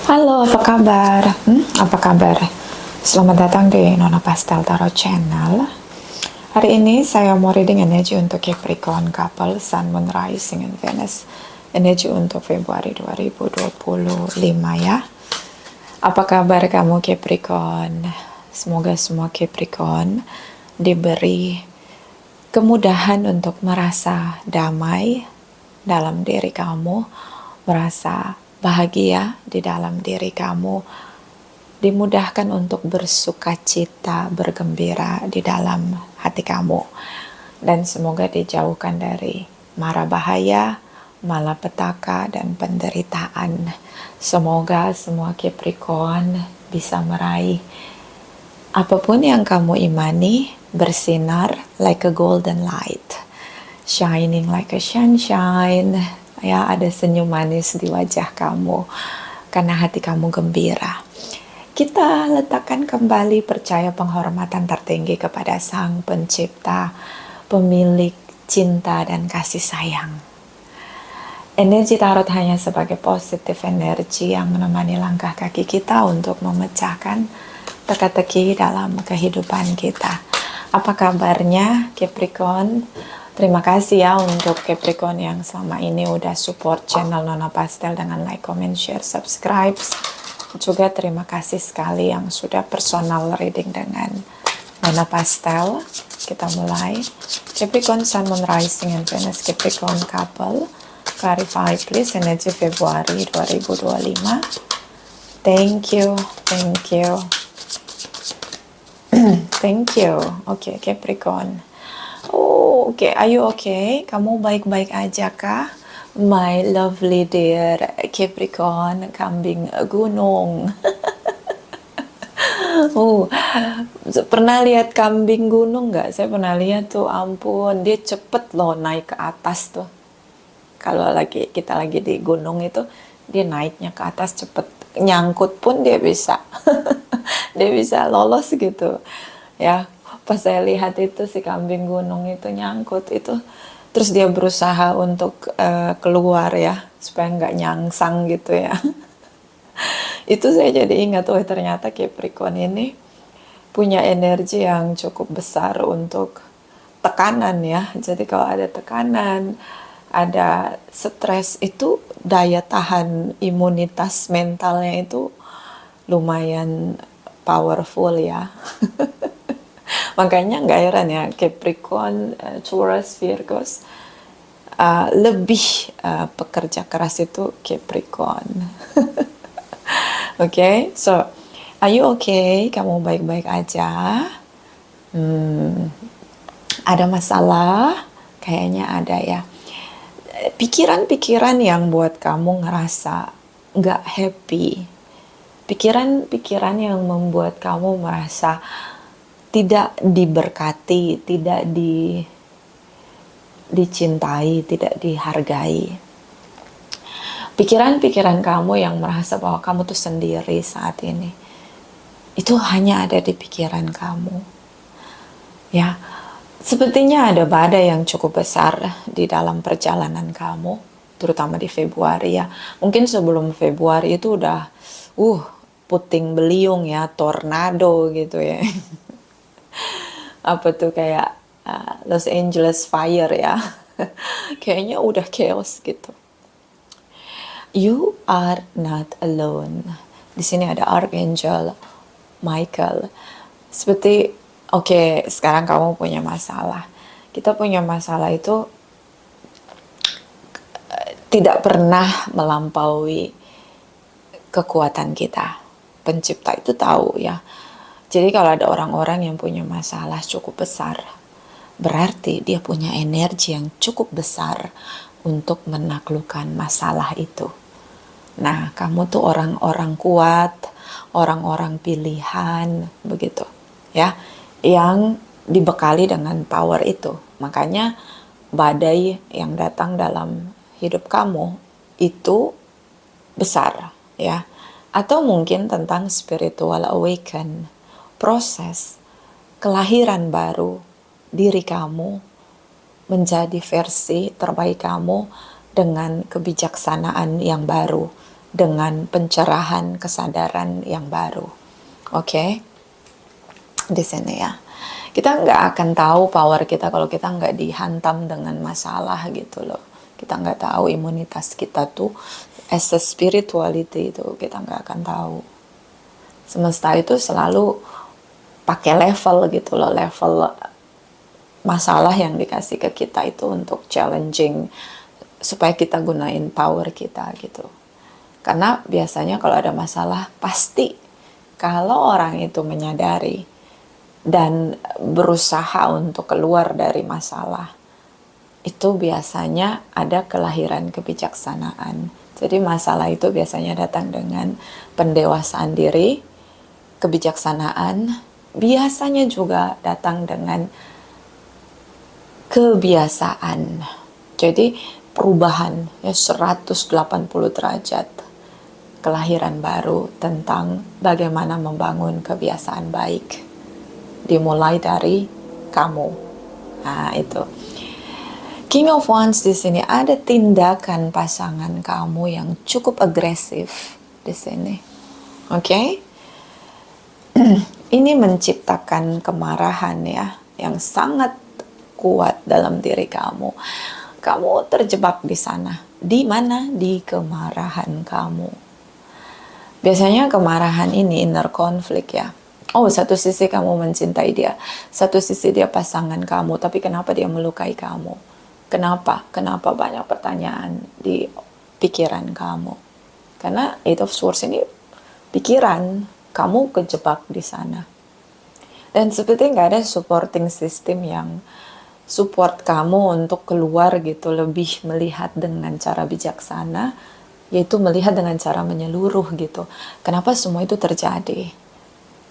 Halo, apa kabar? Apa kabar? Selamat datang di Nona Pastel Tarot Channel. Hari ini saya mau reading energi untuk Capricorn couple, Sun, Moon, Rising, and Venus. Energi untuk Februari 2025 ya. Apa kabar kamu Capricorn? Semoga semua Capricorn diberi kemudahan untuk merasa damai dalam diri kamu, merasa bahagia di dalam diri kamu, dimudahkan untuk bersuka cita, bergembira di dalam hati kamu, dan semoga dijauhkan dari mara bahaya, malapetaka, dan penderitaan. Semoga semua Capricorn bisa meraih apapun yang kamu imani, bersinar like a golden light, shining like a sunshine. Ya, ada senyum manis di wajah kamu karena hati kamu gembira. Kita letakkan kembali percaya penghormatan tertinggi kepada Sang Pencipta, pemilik cinta dan kasih sayang. Energi tarot hanya sebagai positif energi yang menemani langkah kaki kita untuk memecahkan teka-teki dalam kehidupan kita. Apa kabarnya Capricorn? Terima kasih ya untuk Capricorn yang selama ini udah support channel Nona Pastel dengan like, comment, share, subscribe. Juga terima kasih sekali yang sudah personal reading dengan Nona Pastel. Kita mulai. Capricorn, Sun, Moon, Rising, and Venus Capricorn couple. Clarify please energi Februari 2025. Thank you. Thank you. Thank you. Oke, Capricorn. Oh, oke. Are you okay? Kamu baik-baik aja kah? My lovely dear Capricorn, kambing gunung. Pernah lihat kambing gunung nggak? Saya pernah lihat tuh, ampun, dia cepet loh naik ke atas tuh. Kalau kita lagi di gunung itu, dia naiknya ke atas cepet. Nyangkut pun dia bisa. Dia bisa lolos gitu. Ya, pas saya lihat itu si kambing gunung itu nyangkut itu, terus dia berusaha untuk keluar ya, supaya nggak nyangsang gitu ya. Itu saya jadi ingat, oh ternyata Capricorn ini punya energi yang cukup besar untuk tekanan ya. Jadi kalau ada tekanan, ada stres, itu daya tahan imunitas mentalnya itu lumayan powerful ya. Makanya nggak heran ya Capricorn, Taurus, Virgos lebih pekerja keras itu Capricorn. Okay, so are you okay? Kamu baik-baik aja? Ada masalah? Kayaknya ada ya. Pikiran-pikiran yang buat kamu ngerasa nggak happy, pikiran-pikiran yang membuat kamu merasa tidak diberkati, tidak dicintai, tidak dihargai. Pikiran-pikiran kamu yang merasa bahwa kamu tuh sendiri saat ini, itu hanya ada di pikiran kamu. Ya, sepertinya ada badai yang cukup besar di dalam perjalanan kamu, terutama di Februari ya. Mungkin sebelum Februari itu udah puting beliung ya, tornado gitu ya. Apa tuh kayak Los Angeles fire ya. Kayaknya udah chaos gitu. You are not alone. Di sini ada Archangel Michael. Seperti oke, sekarang kamu punya masalah. Kita punya masalah itu tidak pernah melampaui kekuatan kita. Pencipta itu tahu ya. Jadi kalau ada orang-orang yang punya masalah cukup besar, berarti dia punya energi yang cukup besar untuk menaklukkan masalah itu. Nah, kamu tuh orang-orang kuat, orang-orang pilihan, begitu ya, yang dibekali dengan power itu. Makanya badai yang datang dalam hidup kamu itu besar ya. Atau mungkin tentang spiritual awaken, proses kelahiran baru diri kamu menjadi versi terbaik kamu dengan kebijaksanaan yang baru, dengan pencerahan kesadaran yang baru. Oke? Di sini ya. Kita nggak akan tahu power kita kalau kita nggak dihantam dengan masalah gitu loh. Kita nggak tahu imunitas kita tuh as a spirituality itu kita nggak akan tahu. Semesta itu selalu pakai level gitu loh, level masalah yang dikasih ke kita itu untuk challenging supaya kita gunain power kita gitu. Karena biasanya kalau ada masalah pasti kalau orang itu menyadari dan berusaha untuk keluar dari masalah, itu biasanya ada kelahiran kebijaksanaan. Jadi masalah itu biasanya datang dengan pendewasaan diri, kebijaksanaan, biasanya juga datang dengan kebiasaan. Jadi perubahan ya 180 derajat, kelahiran baru tentang bagaimana membangun kebiasaan baik. Dimulai dari kamu. Nah, itu. King of Wands di sini ada tindakan pasangan kamu yang cukup agresif di sini. Oke? Ini menciptakan kemarahan ya yang sangat kuat dalam diri kamu. Kamu terjebak di sana. Di mana? Di kemarahan kamu. Biasanya kemarahan ini inner conflict ya. Oh, satu sisi kamu mencintai dia, satu sisi dia pasangan kamu, tapi kenapa dia melukai kamu? Kenapa? Kenapa banyak pertanyaan di pikiran kamu? Karena Eight of Swords ini pikiran, kamu kejebak di sana. Dan seperti nggak ada supporting system yang support kamu untuk keluar gitu, lebih melihat dengan cara bijaksana, yaitu melihat dengan cara menyeluruh gitu. Kenapa semua itu terjadi?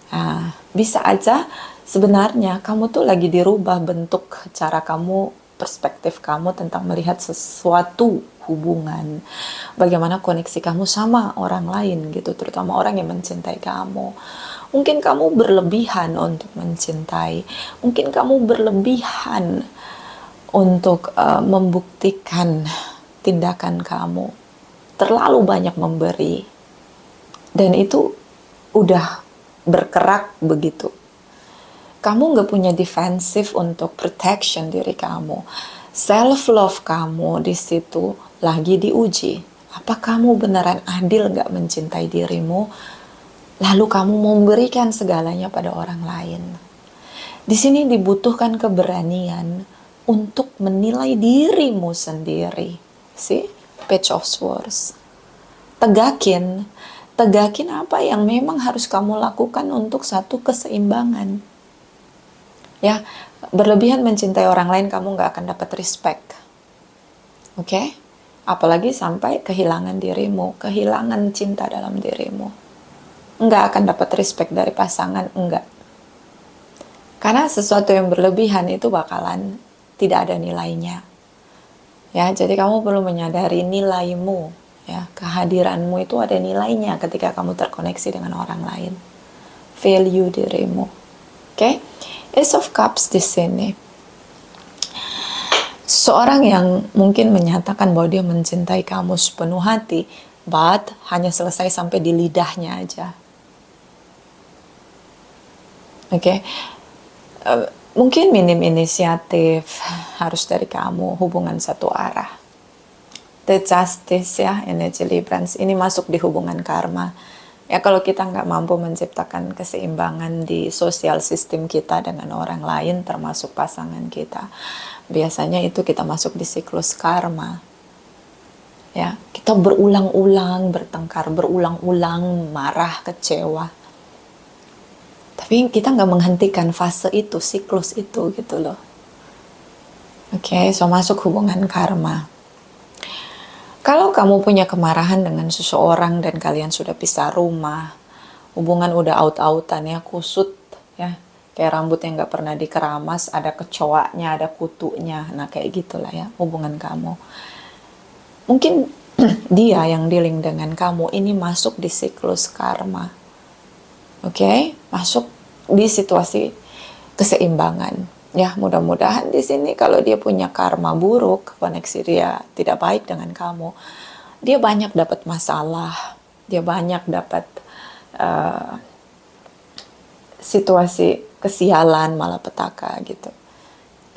Nah, bisa aja sebenarnya kamu tuh lagi dirubah bentuk cara kamu, perspektif kamu tentang melihat sesuatu hubungan. Bagaimana koneksi kamu sama orang lain gitu, terutama orang yang mencintai kamu. Mungkin kamu berlebihan untuk mencintai. Mungkin kamu berlebihan untuk membuktikan tindakan kamu. Terlalu banyak memberi. Dan itu udah berkerak begitu. Kamu nggak punya defensif untuk protection diri kamu. Self love kamu di situ lagi diuji. Apa kamu beneran adil nggak mencintai dirimu? Lalu kamu memberikan segalanya pada orang lain. Di sini dibutuhkan keberanian untuk menilai dirimu sendiri. See? Page of Swords. Tegakin apa yang memang harus kamu lakukan untuk satu keseimbangan. Ya, berlebihan mencintai orang lain kamu nggak akan dapat respect. Oke? Apalagi sampai kehilangan dirimu, kehilangan cinta dalam dirimu. Nggak akan dapat respect dari pasangan, enggak. Karena sesuatu yang berlebihan itu bakalan tidak ada nilainya. Ya, jadi kamu perlu menyadari nilaimu. Ya, kehadiranmu itu ada nilainya ketika kamu terkoneksi dengan orang lain. Value dirimu. Oke? Ace of Cups di sini. Seorang yang mungkin menyatakan bahwa dia mencintai kamu sepenuh hati, but hanya selesai sampai di lidahnya aja. Oke? Mungkin minim inisiatif harus dari kamu, hubungan satu arah. The Justice ya, energi Librans ini masuk di hubungan karma. Ya kalau kita nggak mampu menciptakan keseimbangan di sosial sistem kita dengan orang lain, termasuk pasangan kita, biasanya itu kita masuk di siklus karma. Ya, kita berulang-ulang bertengkar, berulang-ulang marah, kecewa. Tapi kita nggak menghentikan fase itu, siklus itu gitu loh. Oke, so masuk hubungan karma. Kalau kamu punya kemarahan dengan seseorang dan kalian sudah pisah rumah, hubungan udah out-outan ya, kusut ya, kayak rambut yang gak pernah dikeramas, ada kecoaknya, ada kutunya, nah kayak gitulah ya hubungan kamu. Mungkin dia yang dealing dengan kamu ini masuk di siklus karma. Oke? Masuk di situasi keseimbangan. Ya, mudah-mudahan di sini kalau dia punya karma buruk, koneksi dia tidak baik dengan kamu, dia banyak dapat masalah, dia banyak dapat situasi kesialan, malapetaka gitu.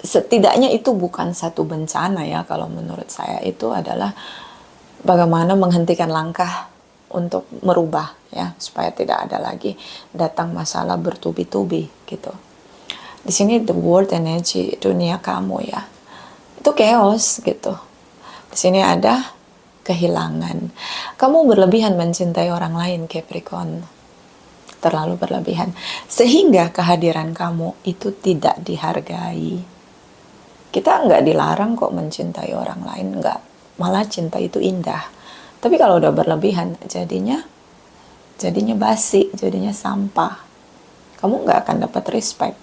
Setidaknya itu bukan satu bencana ya, kalau menurut saya itu adalah bagaimana menghentikan langkah untuk merubah ya, supaya tidak ada lagi datang masalah bertubi-tubi gitu. Di sini the world energy, dunia kamu ya, itu chaos gitu. Di sini ada kehilangan. Kamu berlebihan mencintai orang lain, Capricorn. Terlalu berlebihan. Sehingga kehadiran kamu itu tidak dihargai. Kita nggak dilarang kok mencintai orang lain, nggak. Malah cinta itu indah. Tapi kalau udah berlebihan, jadinya basi, jadinya sampah. Kamu nggak akan dapat respect.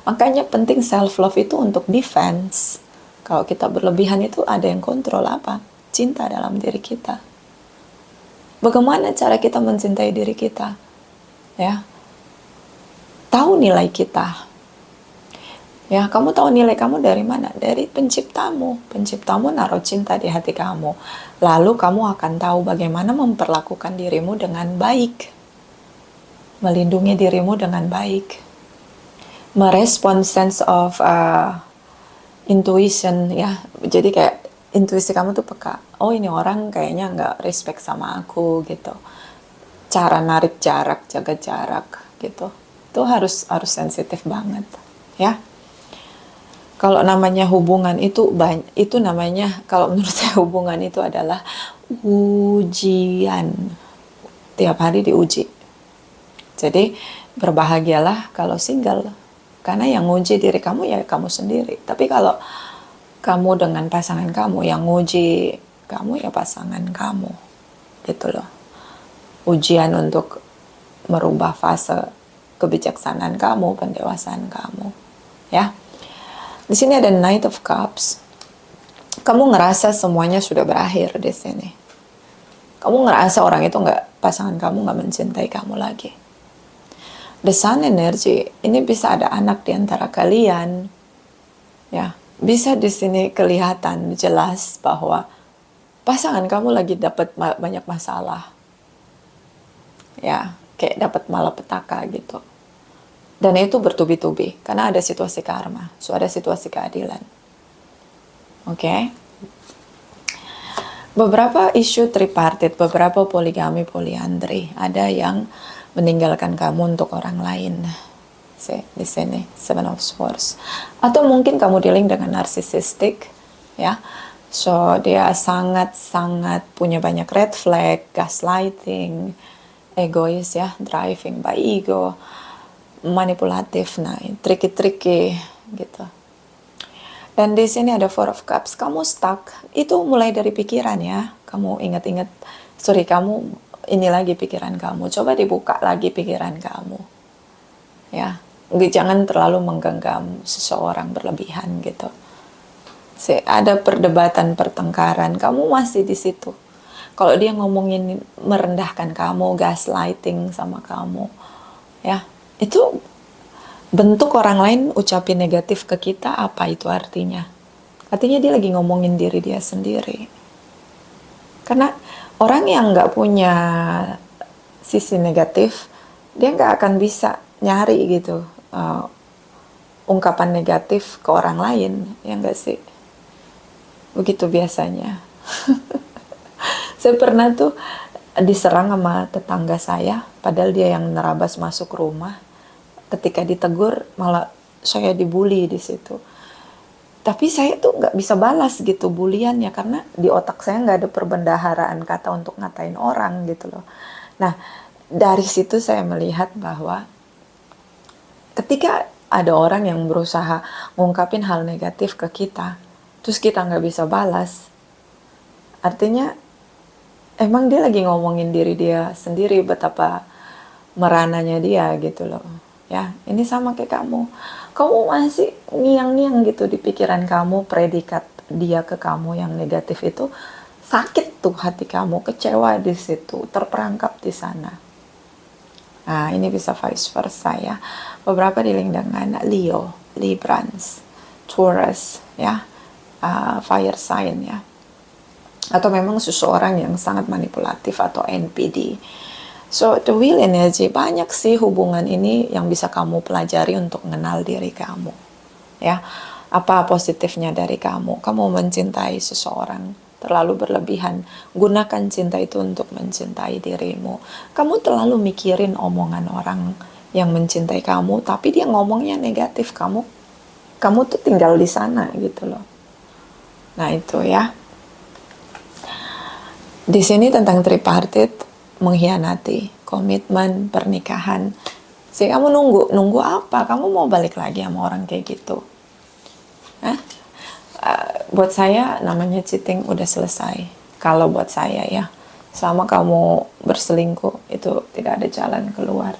Makanya penting self-love itu untuk defense. Kalau kita berlebihan itu ada yang kontrol apa? Cinta dalam diri kita. Bagaimana cara kita mencintai diri kita? Ya, tahu nilai kita. Ya, kamu tahu nilai kamu dari mana? Dari penciptamu. Penciptamu naruh cinta di hati kamu. Lalu kamu akan tahu bagaimana memperlakukan dirimu dengan baik. Melindungi dirimu dengan baik. Merespon sense of intuition ya. Jadi kayak intuisi kamu tuh peka. Oh, ini orang kayaknya nggak respect sama aku gitu. Cara narik jarak, jaga jarak gitu. Itu harus sensitif banget ya. Kalau namanya hubungan itu namanya, kalau menurut saya hubungan itu adalah ujian. Tiap hari diuji. Jadi berbahagialah kalau single. Karena yang nguji diri kamu ya kamu sendiri. Tapi kalau kamu dengan pasangan kamu, yang nguji kamu ya pasangan kamu. Gitu loh. Ujian untuk merubah fase kebijaksanaan kamu, pendewasaan kamu. Ya. Di sini ada Knight of Cups. Kamu ngerasa semuanya sudah berakhir di sini. Kamu ngerasa orang itu pasangan kamu nggak mencintai kamu lagi. The Sun energy, ini bisa ada anak di antara kalian. Ya, bisa di sini kelihatan jelas bahwa pasangan kamu lagi dapat banyak masalah. Ya, kayak dapat malapetaka gitu. Dan itu bertubi-tubi, karena ada situasi karma, so ada situasi keadilan. Oke? Beberapa isu tripartit, beberapa poligami, poliandri, ada yang meninggalkan kamu untuk orang lain. Di sini, Seven of Swords. Atau mungkin kamu dealing dengan narcissistic, ya. So, dia sangat-sangat punya banyak red flag, gaslighting, egois ya, driving by ego, manipulatif, nah tricky gitu. Dan di sini ada Four of Cups. Kamu stuck. Itu mulai dari pikiran ya. Kamu ingat-ingat, kamu ini lagi pikiran kamu. Coba dibuka lagi pikiran kamu. Ya, jangan terlalu menggenggam seseorang berlebihan gitu. Ada perdebatan, pertengkaran, kamu masih di situ. Kalau dia ngomongin merendahkan kamu, gaslighting sama kamu, ya. Itu bentuk orang lain ucapin negatif ke kita, apa itu artinya? Artinya dia lagi ngomongin diri dia sendiri. Karena orang yang nggak punya sisi negatif, dia nggak akan bisa nyari gitu ungkapan negatif ke orang lain, ya nggak sih? Begitu biasanya. Saya pernah tuh diserang sama tetangga saya, padahal dia yang nerabas masuk rumah. Ketika ditegur malah saya dibully di situ. Tapi saya tuh nggak bisa balas gitu buliannya, karena di otak saya nggak ada perbendaharaan kata untuk ngatain orang gitu loh. Nah, dari situ saya melihat bahwa ketika ada orang yang berusaha ngungkapin hal negatif ke kita, terus kita nggak bisa balas, artinya emang dia lagi ngomongin diri dia sendiri, betapa merananya dia gitu loh. Ya, ini sama kayak kamu. Kamu masih ngiang-ngiang gitu di pikiran kamu, predikat dia ke kamu yang negatif itu, sakit tuh hati kamu, kecewa di situ, terperangkap di sana. Nah, ini bisa vice versa ya. Beberapa dealing dengan Leo, Librans, Taurus, ya, fire sign ya. atau memang seseorang yang sangat manipulatif atau NPD. So the wheel energy, banyak sih hubungan ini yang bisa kamu pelajari untuk mengenal diri kamu. Ya, apa positifnya dari kamu? Kamu mencintai seseorang terlalu berlebihan. Gunakan cinta itu untuk mencintai dirimu. Kamu terlalu mikirin omongan orang yang mencintai kamu, tapi dia ngomongnya negatif, kamu tuh tinggal di sana gitu loh. Nah itu ya. Di sini tentang tripartite, mengkhianati komitmen pernikahan. Jadi kamu nunggu apa? Kamu mau balik lagi sama orang kayak gitu? Hah? Buat saya namanya cheating udah selesai. Kalau buat saya ya, selama kamu berselingkuh itu tidak ada jalan keluar.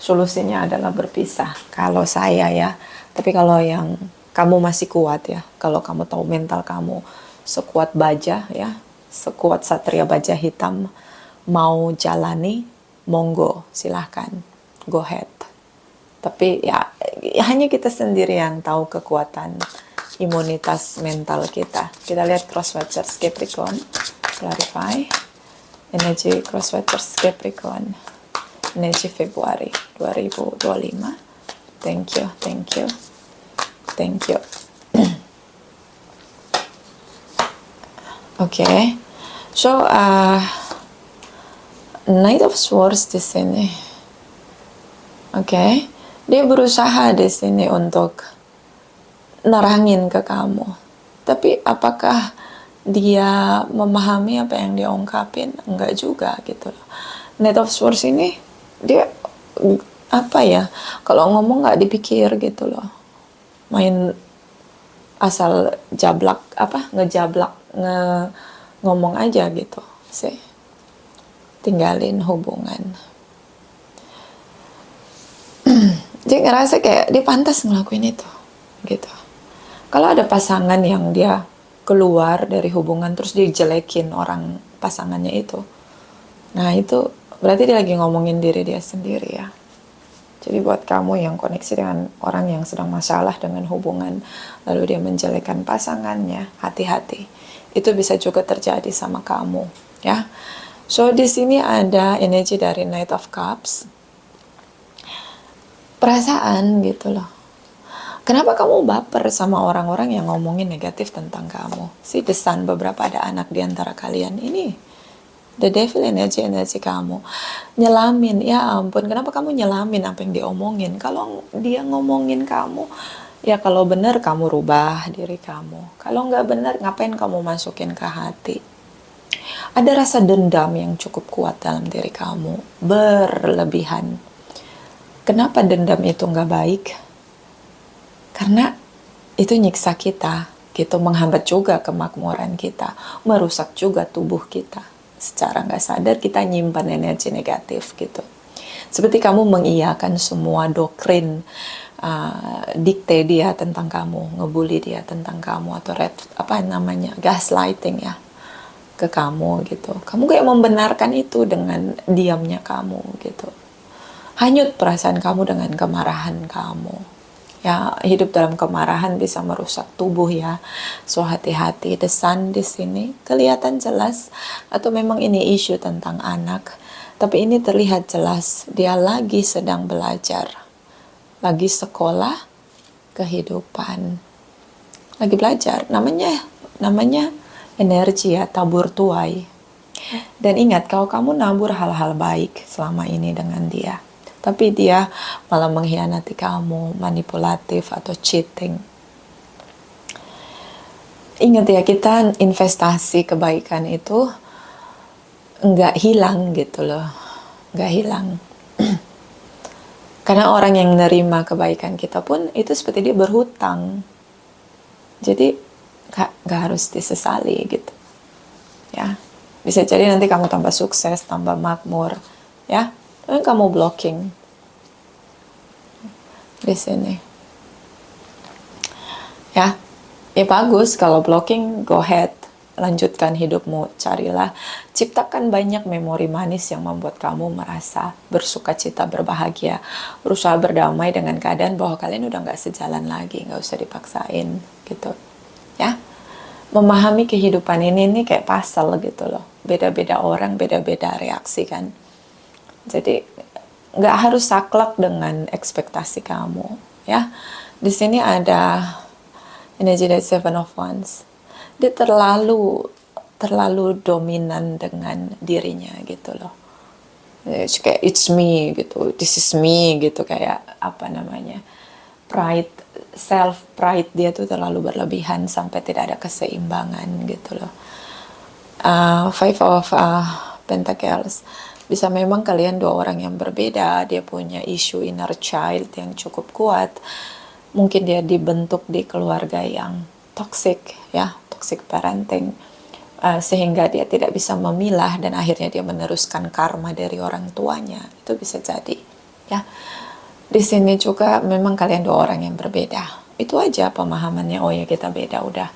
Solusinya adalah berpisah. Kalau saya ya, tapi kalau yang kamu masih kuat ya, kalau kamu tahu mental kamu sekuat baja ya, sekuat satria baja hitam, mau jalani, monggo silahkan, go ahead. Tapi ya hanya kita sendiri yang tahu kekuatan imunitas mental kita. Kita lihat crosswatchers Capricorn, clarify energi crosswatchers Capricorn, energi Februari 2025. Thank you, thank you, thank you. Okay, so Knight of Swords di sini. Okay, dia berusaha di sini untuk nerangin ke kamu. Tapi apakah dia memahami apa yang dia ungkapin? Enggak juga gitu loh. Knight of Swords ini dia apa ya? Kalau ngomong nggak dipikir gitu loh. Main asal jablak ngejablak ngomong aja gitu sih. Tinggalin hubungan. Dia ngerasa kayak dia pantas ngelakuin itu gitu. Kalau ada pasangan yang dia keluar dari hubungan terus dia jelekin orang pasangannya itu, nah itu berarti dia lagi ngomongin diri dia sendiri ya. Jadi buat kamu yang koneksi dengan orang yang sedang masalah dengan hubungan, lalu dia menjelekkan pasangannya, hati-hati. Itu bisa juga terjadi sama kamu, ya. So di sini ada energi dari Knight of Cups, perasaan gitu loh. Kenapa kamu baper sama orang-orang yang ngomongin negatif tentang kamu? Si The Sun, beberapa ada anak di antara kalian ini. The Devil energi kamu. Nyelamin, ya ampun, kenapa kamu nyelamin apa yang dia omongin? Kalau dia ngomongin kamu, ya kalau benar kamu rubah diri kamu. Kalau nggak benar, ngapain kamu masukin ke hati? Ada rasa dendam yang cukup kuat dalam diri kamu, berlebihan. Kenapa dendam itu nggak baik? Karena itu nyiksa kita, gitu, menghambat juga kemakmuran kita, merusak juga tubuh kita. Secara nggak sadar kita nyimpan energi negatif gitu. Seperti kamu mengiyakan semua doktrin dikte dia tentang kamu, ngebully dia tentang kamu, atau gaslighting ya ke kamu gitu. Kamu kayak membenarkan itu dengan diamnya kamu gitu. Hanyut perasaan kamu dengan kemarahan kamu. Ya, hidup dalam kemarahan bisa merusak tubuh ya. So hati-hati. The Sun di sini kelihatan jelas, atau memang ini isu tentang anak, tapi ini terlihat jelas dia lagi sedang belajar, lagi sekolah kehidupan, lagi belajar. Namanya energi ya, tabur tuai. Dan ingat, kalau kamu nabur hal-hal baik selama ini dengan dia, tapi dia malah mengkhianati kamu, manipulatif atau cheating. Ingat ya, kita investasi kebaikan itu nggak hilang gitu loh, nggak hilang. Karena orang yang menerima kebaikan kita pun itu seperti dia berhutang. Jadi nggak harus disesali gitu. Ya, bisa jadi nanti kamu tambah sukses, tambah makmur, ya. Dan kamu blocking di sini, ya bagus kalau blocking, go ahead, lanjutkan hidupmu, carilah, ciptakan banyak memori manis yang membuat kamu merasa bersuka cita, berbahagia, berusaha berdamai dengan keadaan bahwa kalian udah nggak sejalan lagi, nggak usah dipaksain gitu, ya. memahami kehidupan ini kayak puzzle gitu loh. Beda-beda orang, beda-beda reaksi kan. Jadi nggak harus saklek dengan ekspektasi kamu, ya. Di sini ada energi dari Seven of Wands. Dia terlalu dominan dengan dirinya gitu loh. Kayak it's me gitu, this is me gitu, kayak apa namanya, pride, self pride dia tuh terlalu berlebihan sampai tidak ada keseimbangan gitu loh. Five of Pentacles, bisa memang kalian dua orang yang berbeda, dia punya isu inner child yang cukup kuat, mungkin dia dibentuk di keluarga yang toxic, ya, toxic parenting, sehingga dia tidak bisa memilah dan akhirnya dia meneruskan karma dari orang tuanya. Itu bisa jadi, ya. Di sini juga memang kalian dua orang yang berbeda. Itu aja pemahamannya. Oh ya, kita beda udah.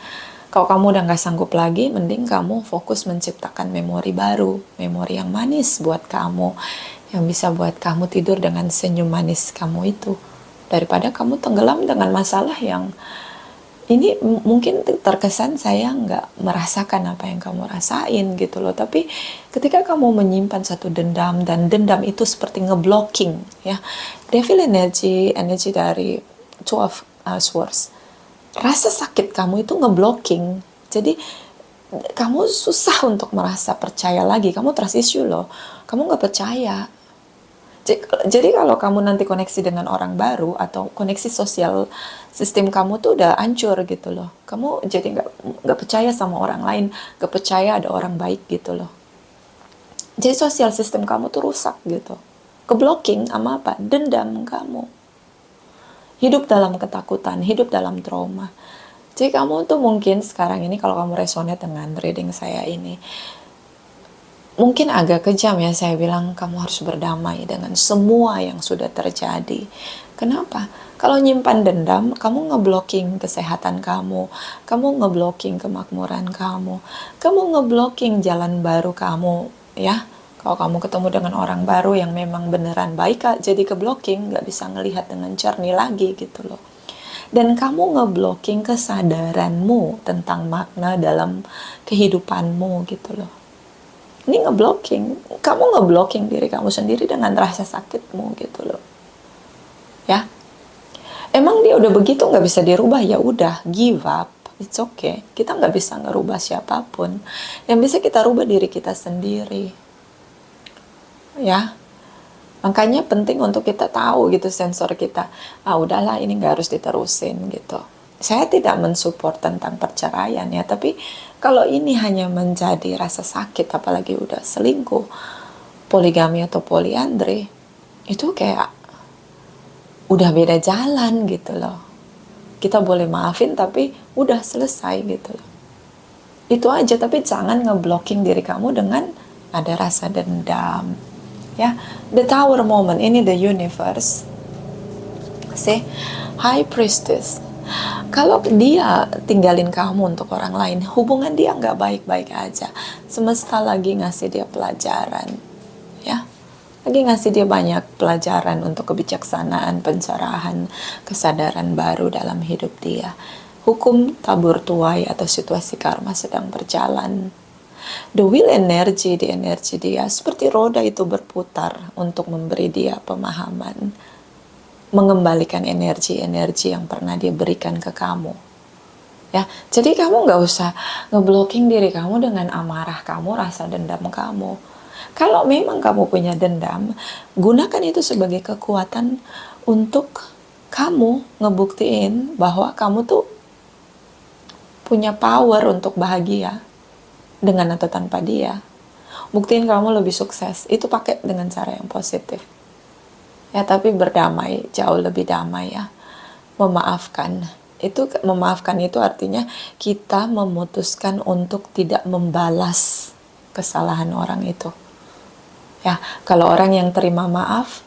Kalau kamu udah nggak sanggup lagi, mending kamu fokus menciptakan memori baru, memori yang manis buat kamu, yang bisa buat kamu tidur dengan senyum manis kamu itu, daripada kamu tenggelam dengan masalah yang ini mungkin terkesan saya nggak merasakan apa yang kamu rasain gitu loh. Tapi ketika kamu menyimpan satu dendam, dan dendam itu seperti ngeblocking, ya. Devil energy dari Two of Swords. Rasa sakit kamu itu ngeblocking. Jadi kamu susah untuk merasa percaya lagi. Kamu trust issue loh. Kamu nggak percaya. Jadi kalau kamu nanti koneksi dengan orang baru atau koneksi sosial, sistem kamu tuh udah hancur gitu loh. Kamu jadi nggak percaya sama orang lain, nggak percaya ada orang baik gitu loh. Jadi sosial sistem kamu tuh rusak gitu. Keblocking sama apa? Dendam kamu. Hidup dalam ketakutan, hidup dalam trauma. Jadi kamu tuh mungkin sekarang ini kalau kamu resonate dengan reading saya ini, mungkin agak kejam ya saya bilang kamu harus berdamai dengan semua yang sudah terjadi. Kenapa? Kalau nyimpan dendam, kamu ngeblocking kesehatan kamu ngeblocking kemakmuran kamu ngeblocking jalan baru kamu, ya. Kalau kamu ketemu dengan orang baru yang memang beneran baik, jadi keblocking, nggak bisa ngelihat dengan jernih lagi gitu loh. Dan kamu ngeblocking kesadaranmu tentang makna dalam kehidupanmu gitu loh. Ini ngeblocking, kamu ngeblocking diri kamu sendiri dengan rasa sakitmu gitu loh, ya. Emang dia udah begitu nggak bisa dirubah, ya udah give up, it's okay. Kita nggak bisa ngerubah siapapun, yang bisa kita rubah diri kita sendiri, ya. Makanya penting untuk kita tahu gitu sensor kita, udahlah ini nggak harus diterusin gitu. Saya tidak mensupport tentang perceraian ya, tapi kalau ini hanya menjadi rasa sakit, apalagi udah selingkuh, poligami atau poliandri, itu kayak udah beda jalan gitu loh. Kita boleh maafin tapi udah selesai gitu loh. Itu aja, tapi jangan ngeblocking diri kamu dengan ada rasa dendam. Ya, the Tower moment ini the universe. See, High Priestess. Kalau dia tinggalin kamu untuk orang lain, hubungan dia nggak baik-baik aja. Semesta lagi ngasih dia pelajaran, ya. Lagi ngasih dia banyak pelajaran untuk kebijaksanaan, pencerahan, kesadaran baru dalam hidup dia. Hukum tabur tuai atau situasi karma sedang berjalan. The will energy, di energi dia seperti roda itu berputar untuk memberi dia pemahaman, mengembalikan energi-energi yang pernah dia berikan ke kamu, ya. Jadi kamu nggak usah ngeblocking diri kamu dengan amarah kamu, rasa dendam kamu. Kalau memang kamu punya dendam, gunakan itu sebagai kekuatan untuk kamu ngebuktiin bahwa kamu tuh punya power untuk bahagia dengan atau tanpa dia. Buktiin kamu lebih sukses, itu pakai dengan cara yang positif. Ya, tapi berdamai, jauh lebih damai ya. Memaafkan. Memaafkan itu artinya kita memutuskan untuk tidak membalas kesalahan orang itu. Ya, kalau orang yang terima maaf,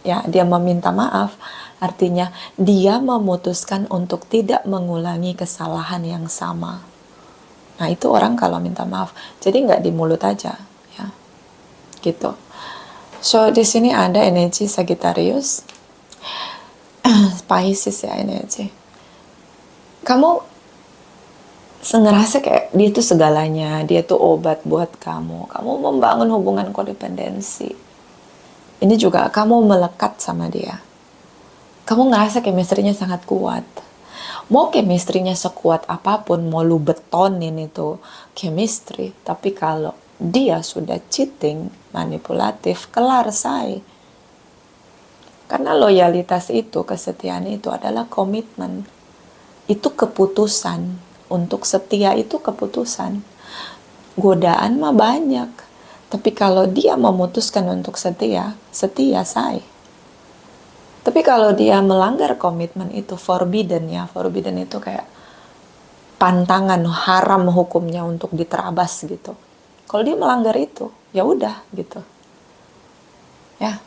ya dia meminta maaf, artinya dia memutuskan untuk tidak mengulangi kesalahan yang sama. Nah, itu orang kalau minta maaf. Jadi nggak di mulut aja, ya. Gitu. So, di sini ada energi Sagittarius, Pisces ya energi. Kamu ngerasa kayak dia tuh segalanya, dia tuh obat buat kamu. Kamu membangun hubungan kodependensi. Ini juga kamu melekat sama dia. Kamu ngerasa chemistry-nya sangat kuat. Mau chemistry-nya sekuat apapun, mau lu betonin itu chemistry, tapi kalau dia sudah cheating, manipulatif, kelar say. Karena loyalitas itu, kesetiaan itu adalah komitmen. Itu keputusan. Untuk setia itu keputusan. Godaan mah banyak. Tapi kalau dia memutuskan untuk setia, setia say. Tapi kalau dia melanggar komitmen itu forbidden ya. Forbidden itu kayak pantangan, haram hukumnya untuk diterabas gitu. Kalau dia melanggar itu, ya udah gitu. Ya.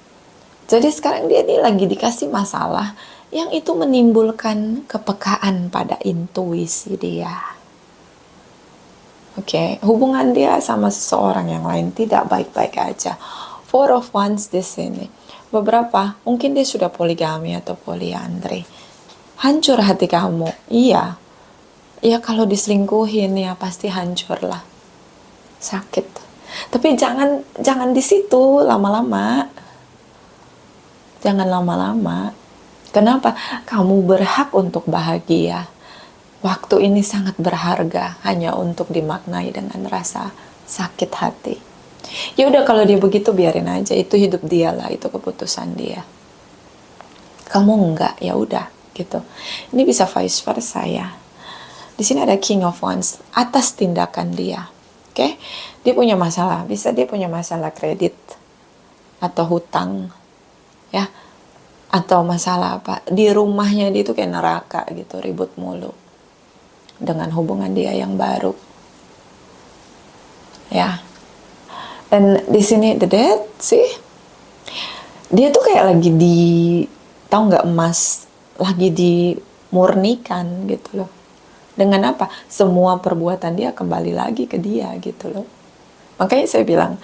Jadi sekarang dia ini lagi dikasih masalah yang itu menimbulkan kepekaan pada intuisi dia. Oke, hubungan dia sama seseorang yang lain tidak baik-baik aja. Four of Wands di sini. Beberapa, mungkin dia sudah poligami atau poliandri. Hancur hati kamu. Iya. Ya kalau diselingkuhin ya pasti hancur lah. Sakit. Tapi jangan di situ lama-lama. Jangan lama-lama. Kenapa? Kamu berhak untuk bahagia. Waktu ini sangat berharga hanya untuk dimaknai dengan rasa sakit hati. Ya udah kalau dia begitu biarin aja, itu hidup dia lah, itu keputusan dia. Kamu enggak, ya udah gitu. Ini bisa vice versa ya. Di sini ada King of Wands atas tindakan dia. Oke? Dia punya masalah, bisa dia punya masalah kredit atau hutang ya. Atau masalah apa? Di rumahnya dia tuh kayak neraka gitu, ribut mulu. Dengan hubungan dia yang baru, ya. Dan di sini the Death sih, dia tuh kayak lagi tahu nggak emas, lagi dimurnikan gitu loh. Dengan apa? Semua perbuatan dia kembali lagi ke dia gitu loh. Makanya saya bilang,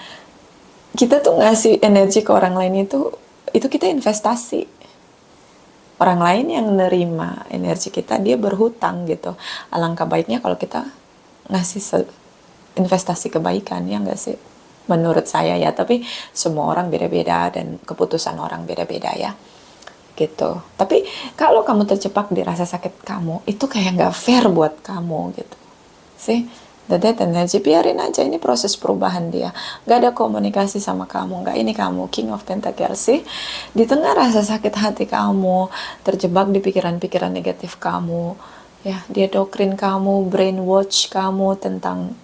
kita tuh ngasih energi ke orang lain itu kita investasi. Orang lain yang nerima energi kita, dia berhutang gitu. Alangkah baiknya kalau kita ngasih investasi kebaikan, ya nggak sih? Menurut saya ya, tapi semua orang beda-beda dan keputusan orang beda-beda ya. Gitu. Tapi kalau kamu terjebak di rasa sakit kamu, itu kayak nggak fair buat kamu gitu. Sih? The Death energy, biarin aja, ini proses perubahan dia. Gak ada komunikasi sama kamu, gak, ini kamu King of Pentacles sih. Di tengah rasa sakit hati kamu, terjebak di pikiran-pikiran negatif kamu, ya, dia doktrin kamu, brainwash kamu tentang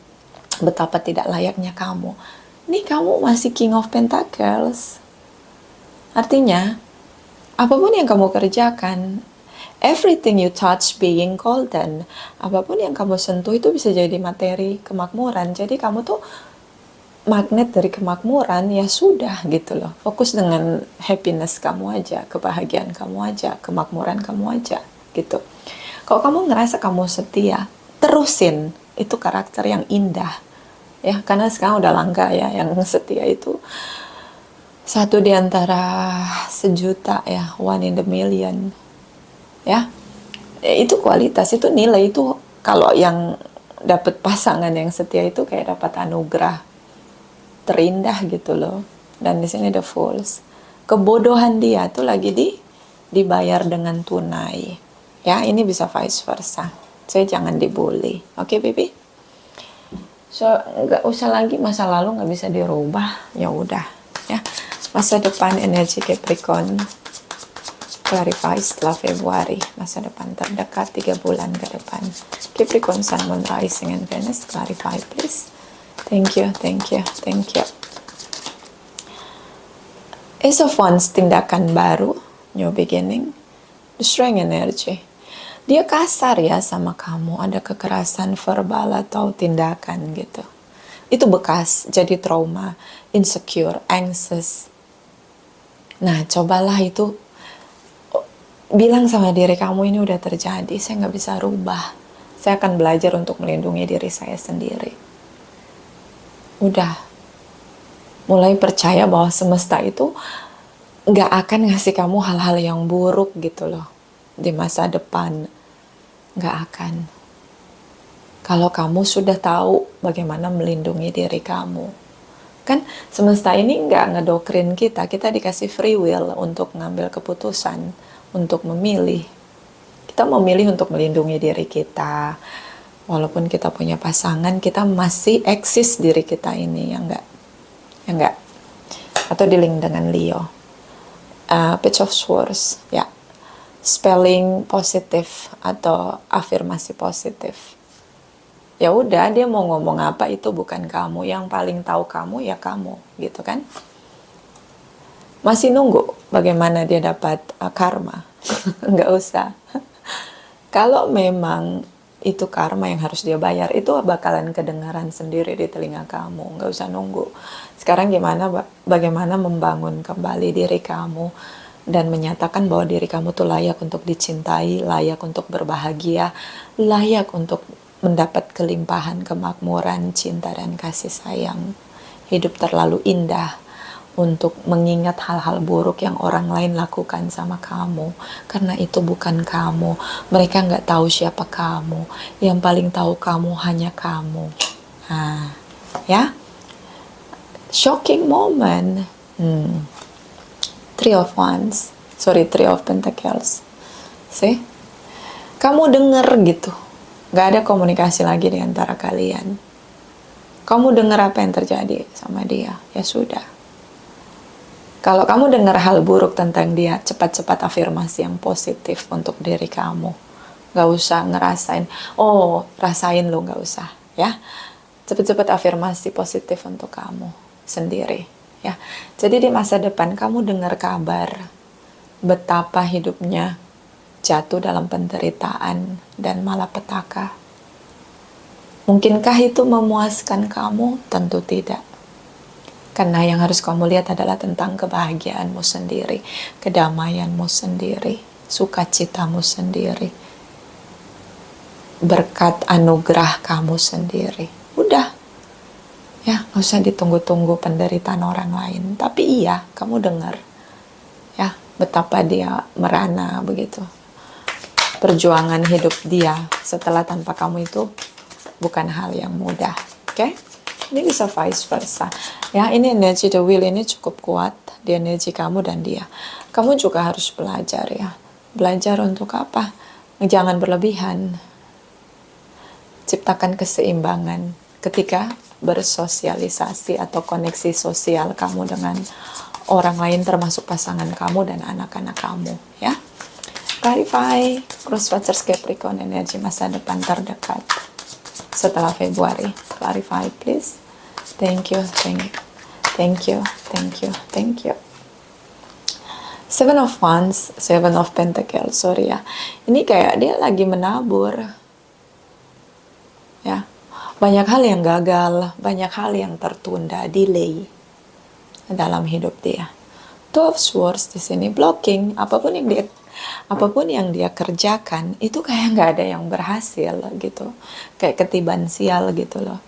betapa tidak layaknya kamu. Ini kamu masih King of Pentacles. Artinya, apapun yang kamu kerjakan, everything you touch being golden. Apapun yang kamu sentuh itu bisa jadi materi kemakmuran. Jadi kamu tuh magnet dari kemakmuran, ya sudah gitu loh. Fokus dengan happiness kamu aja, kebahagiaan kamu aja, kemakmuran kamu aja gitu. Kalau kamu ngerasa kamu setia, terusin. Itu karakter yang indah. Ya, karena sekarang udah langka ya yang setia itu. Satu di antara sejuta ya, one in the million. Ya, itu kualitas, itu nilai, itu kalau yang dapat pasangan yang setia itu kayak dapat anugerah terindah gitu loh. Dan di sini the Fools, kebodohan dia tuh lagi dibayar dengan tunai. Ya, ini bisa vice versa. Saya jangan dibully, oke baby? So nggak usah lagi masa lalu nggak bisa dirubah, ya udah ya. Masa depan energi Capricorn clarify setelah Februari, masa depan terdekat 3 bulan ke depan. Capricorn Sun, Moon, Rising, and Venus, clarify please. Thank you, thank you, thank you. Ace of Wands, tindakan baru, new beginning. The Strength energy. Dia kasar ya sama kamu, ada kekerasan verbal atau tindakan gitu. Itu bekas, jadi trauma, insecure, anxious. Nah, cobalah itu, bilang sama diri kamu, ini udah terjadi, saya nggak bisa rubah. Saya akan belajar untuk melindungi diri saya sendiri. Udah. Mulai percaya bahwa semesta itu nggak akan ngasih kamu hal-hal yang buruk gitu loh. Di masa depan. Nggak akan. Kalau kamu sudah tahu bagaimana melindungi diri kamu. Kan semesta ini nggak ngedokrin kita, kita dikasih free will untuk ngambil keputusan, untuk memilih. Kita memilih untuk melindungi diri kita. Walaupun kita punya pasangan, kita masih eksis diri kita ini, ya enggak? Ya enggak? Atau di-link dengan Leo. Page of Swords, ya. Spelling positif atau afirmasi positif. Ya udah, dia mau ngomong apa itu bukan kamu, yang paling tahu kamu ya kamu, gitu kan? Masih nunggu bagaimana dia dapat karma? Nggak usah. Kalau memang itu karma yang harus dia bayar, itu bakalan kedengaran sendiri di telinga kamu, nggak usah nunggu. Sekarang bagaimana membangun kembali diri kamu dan menyatakan bahwa diri kamu tuh layak untuk dicintai, layak untuk berbahagia, layak untuk mendapat kelimpahan, kemakmuran, cinta, dan kasih sayang. Hidup terlalu indah untuk mengingat hal-hal buruk yang orang lain lakukan sama kamu. Karena itu bukan kamu. Mereka nggak tahu siapa kamu. Yang paling tahu kamu hanya kamu. Nah, ya. Shocking moment. Three of Pentacles. See? Kamu denger gitu. Gak ada komunikasi lagi di antara kalian. Kamu dengar apa yang terjadi sama dia, ya sudah. Kalau kamu dengar hal buruk tentang dia, cepat-cepat afirmasi yang positif untuk diri kamu. Gak usah ngerasain, rasain lo, gak usah, ya. Cepat-cepat afirmasi positif untuk kamu sendiri, ya. Jadi di masa depan kamu dengar kabar betapa hidupnya jatuh dalam penderitaan dan malapetaka. Mungkinkah itu memuaskan kamu? Tentu tidak. Karena yang harus kamu lihat adalah tentang kebahagiaanmu sendiri, kedamaianmu sendiri, sukacitamu sendiri, berkat anugerah kamu sendiri. Udah. Ya, nggak usah ditunggu-tunggu penderitaan orang lain. Tapi iya, kamu dengar. Ya, betapa dia merana begitu. Perjuangan hidup dia setelah tanpa kamu itu bukan hal yang mudah, oke? Ini bisa vice versa, ya. Ini energi the wheel ini cukup kuat di energi kamu dan dia. Kamu juga harus belajar, ya. Belajar untuk apa? Jangan berlebihan. Ciptakan keseimbangan ketika bersosialisasi atau koneksi sosial kamu dengan orang lain, termasuk pasangan kamu dan anak-anak kamu, ya. Clarify Crosswatchers Capricorn energi masa depan terdekat setelah Februari. Clarify please. Thank you. Seven of Wands, Seven of Pentacles, sorry ya. Ini kayak dia lagi menabur. Ya. Banyak hal yang gagal, banyak hal yang tertunda, delay dalam hidup dia. Two of Swords di sini blocking, apapun yang dia kerjakan itu kayak nggak ada yang berhasil gitu, kayak ketiban sial gitu loh.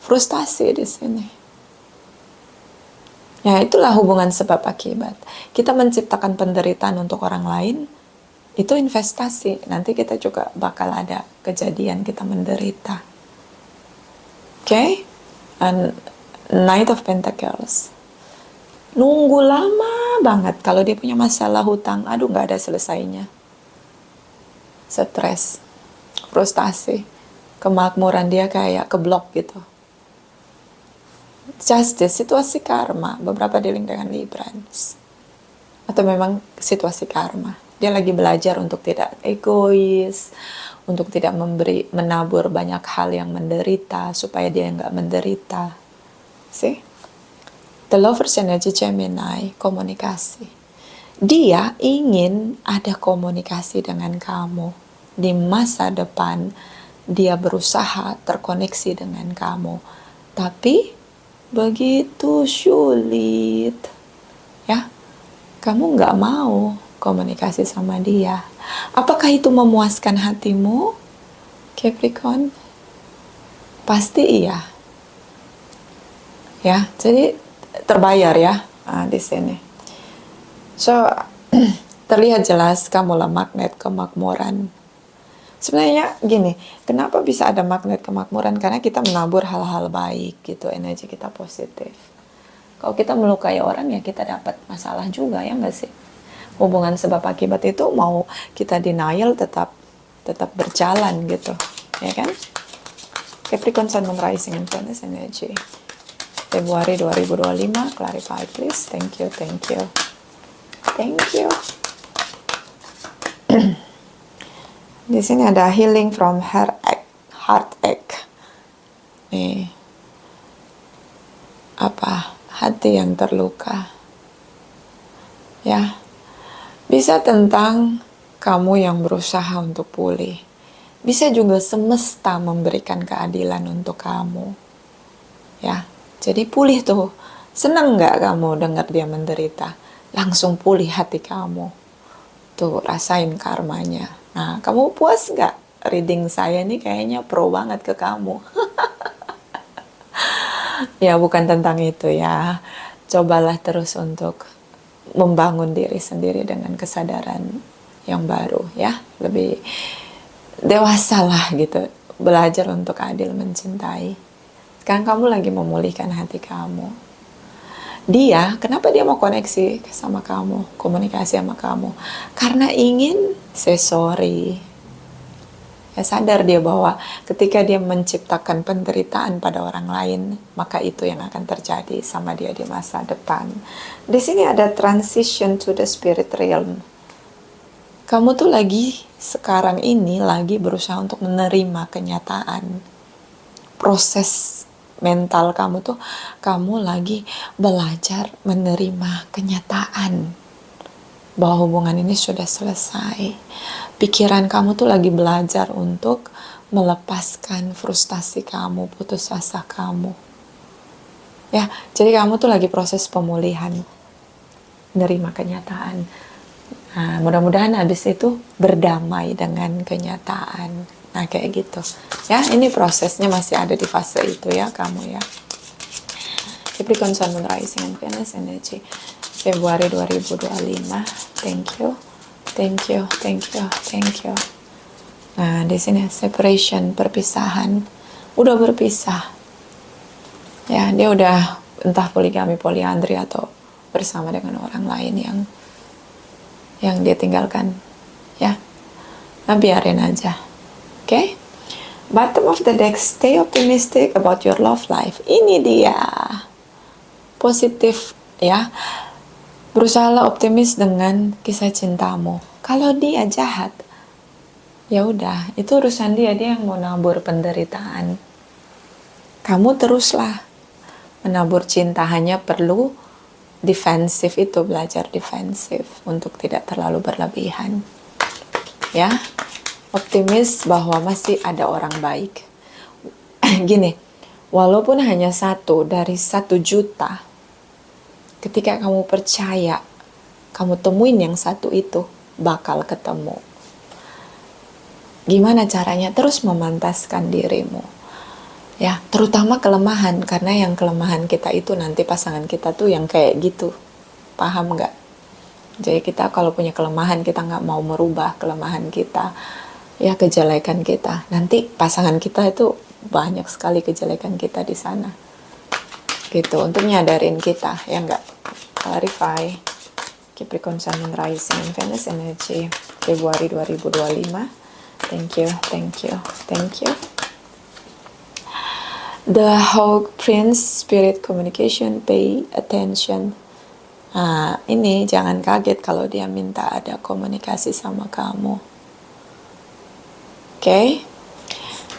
Frustasi di sini. Ya, itulah hubungan sebab akibat. Kita menciptakan penderitaan untuk orang lain, itu investasi. Nanti kita juga bakal ada kejadian kita menderita. Oke? And Knight of Pentacles. Nunggu lama banget. Kalau dia punya masalah hutang, aduh nggak ada selesainya. Stres, frustasi, kemakmuran dia kayak keblok gitu. Justice, situasi karma, beberapa dealing dengan Librans. Atau memang situasi karma. Dia lagi belajar untuk tidak egois, untuk tidak menabur banyak hal yang menderita, supaya dia nggak menderita. See? The Lovers energy Gemini, komunikasi. Dia ingin ada komunikasi dengan kamu. Di masa depan, dia berusaha terkoneksi dengan kamu. Tapi, begitu sulit. Ya, kamu nggak mau komunikasi sama dia. Apakah itu memuaskan hatimu, Capricorn? Pasti iya. Ya, jadi terbayar ya di sini. So terlihat jelas kamulah magnet kemakmuran, Sebenarnya gini, kenapa bisa ada magnet kemakmuran? Karena kita menabur hal-hal baik gitu, energi kita positif. Kalau kita melukai orang ya kita dapat masalah juga, ya nggak sih? Hubungan sebab akibat itu mau kita denial tetap berjalan gitu, ya kan? Capricorn Sun Moon Rising and Venus energy. Februari 2025, clarify please. Thank you, thank you. Thank you. Di sini ada healing from heartache. Nih. Apa? Hati yang terluka. Ya. Bisa tentang kamu yang berusaha untuk pulih. Bisa juga semesta memberikan keadilan untuk kamu. Ya. Jadi pulih tuh. Senang nggak kamu dengar dia menderita? Langsung pulih hati kamu. Tuh, rasain karmanya. Nah, kamu puas nggak? Reading saya nih kayaknya pro banget ke kamu. Ya, bukan tentang itu ya. Cobalah terus untuk membangun diri sendiri dengan kesadaran yang baru ya. Lebih dewasa lah gitu. Belajar untuk adil mencintai. Sekarang kamu lagi memulihkan hati kamu. Dia, kenapa dia mau koneksi sama kamu, komunikasi sama kamu? Karena ingin say sorry. Ya, sadar dia bahwa ketika dia menciptakan penderitaan pada orang lain, maka itu yang akan terjadi sama dia di masa depan. Di sini ada transition to the spirit realm. Kamu tuh lagi, sekarang ini lagi berusaha untuk menerima kenyataan. Proses mental kamu tuh, kamu lagi belajar menerima kenyataan bahwa hubungan ini sudah selesai. Pikiran kamu tuh lagi belajar untuk melepaskan frustasi kamu, putus asa kamu. Ya, jadi kamu tuh lagi proses pemulihan, menerima kenyataan. Nah, mudah-mudahan habis itu berdamai dengan kenyataan. Nah, kayak gitu. Ya, ini prosesnya masih ada di fase itu ya, kamu ya. Capricorn Sun Moon Rising and Venus energy. Februari 2025. Thank you. Thank you, thank you, thank you. Nah, di sini separation, perpisahan. Udah berpisah. Ya, dia udah entah poligami, poliandri atau bersama dengan orang lain yang dia tinggalkan. Ya. Nah, biarin aja. Oke? Okay? Bottom of the deck, stay optimistic about your love life. Ini dia. Positif ya. Berusahalah optimis dengan kisah cintamu. Kalau dia jahat, ya udah, itu urusan dia yang mau nabur penderitaan. Kamu teruslah menabur cinta, hanya perlu defensif itu, belajar defensif untuk tidak terlalu berlebihan. Ya. Optimis bahwa masih ada orang baik. Gini, walaupun hanya 1 dari 1 juta, ketika kamu percaya, kamu temuin yang 1 itu, bakal ketemu. Gimana caranya? Terus memantaskan dirimu. Ya, terutama kelemahan, karena yang kelemahan kita itu nanti pasangan kita tuh yang kayak gitu. Paham nggak? Jadi kita kalau punya kelemahan, kita nggak mau merubah kelemahan kita. Ya, kejelekan kita. Nanti pasangan kita itu banyak sekali kejelekan kita di sana. Gitu, untuk nyadarin kita, ya enggak? Clarify. Capricorn Sun Moon Rising and Venus energy. Februari 2025. Thank you, thank you, thank you. The Hawk Prince, Spirit Communication, pay attention. Nah, ini jangan kaget kalau dia minta ada komunikasi sama kamu. Oke,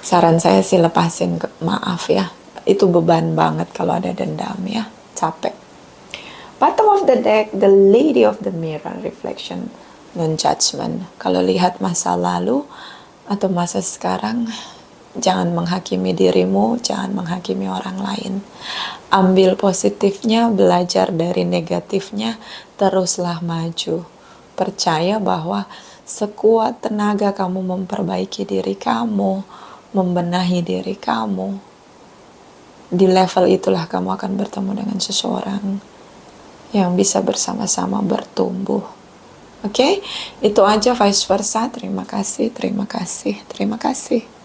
saran saya sih lepasin maaf ya. Itu beban banget kalau ada dendam ya, capek. Bottom of the deck, the Lady of the Mirror, reflection, non-judgment. Kalau lihat masa lalu atau masa sekarang, jangan menghakimi dirimu, jangan menghakimi orang lain. Ambil positifnya, belajar dari negatifnya, teruslah maju. Percaya bahwa sekuat tenaga kamu memperbaiki diri kamu, membenahi diri kamu, di level itulah kamu akan bertemu dengan seseorang yang bisa bersama-sama bertumbuh. Oke, itu aja vice versa. Terima kasih, terima kasih, terima kasih.